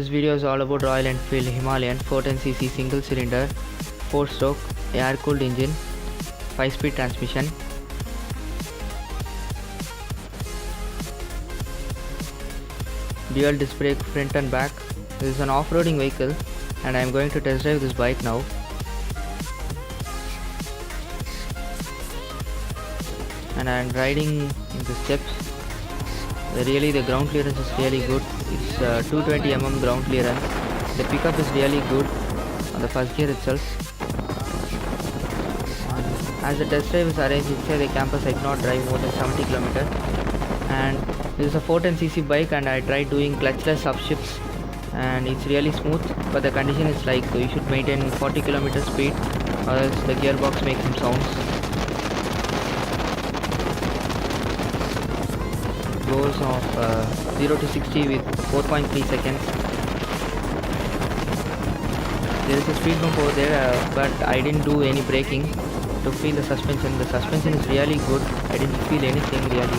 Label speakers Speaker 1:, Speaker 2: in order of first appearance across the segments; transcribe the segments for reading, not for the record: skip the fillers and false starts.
Speaker 1: This video is all about Royal Enfield Himalayan 410cc single cylinder 4-stroke air cooled engine 5-speed transmission. Dual disc brake front and back. This is an off-roading vehicle and I am going to test drive this bike now. And I am riding in the steps. The ground clearance is really good. It's 220 mm ground clearance. The pickup is really good on the first gear itself. As the test drive is arranged inside the campus, I cannot drive more than 70 km. And this is a 410cc bike and I tried doing clutchless upshifts and it's really smooth, but the condition is like you should maintain 40 km speed or else the gearbox makes some sounds. Goes of 0 to 60 with 4.3 seconds. There is a speed bump over there, but I didn't do any braking to feel the suspension. The suspension is really good. I didn't feel anything really.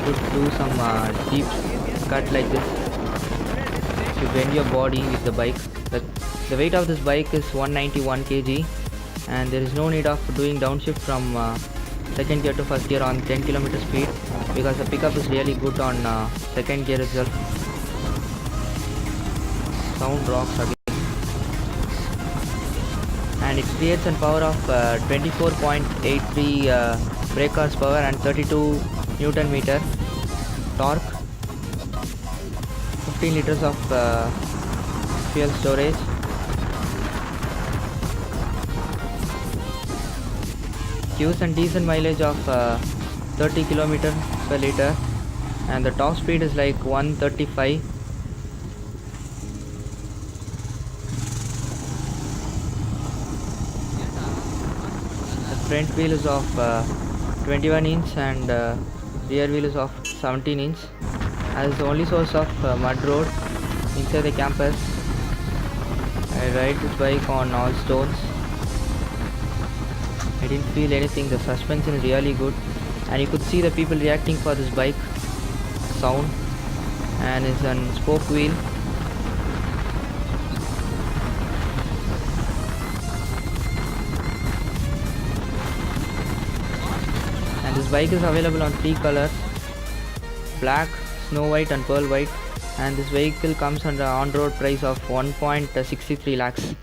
Speaker 1: You could do some deep cut like this to bend your body with the bike. The weight of this bike is 191 kg and there is no need of doing downshift from second gear to first gear on 10 km speed because the pickup is really good on second gear itself. Sound rocks again. And it creates a power of 24.83 brake horsepower and 32 Newton meter torque. 15 liters of fuel storage. Gives a decent mileage of 30 km per liter and the top speed is like 135. The front wheel is of 21 inch and rear wheel is of 17 inch. As the only source of mud road inside the campus, I ride this bike on all stones. I didn't feel anything. The suspension is really good and you could see the people reacting for this bike. Sound, and it's a spoke wheel. And this bike is available on 3 colors: black, snow white and pearl white, and this vehicle comes under on-road price of 1.63 lakhs.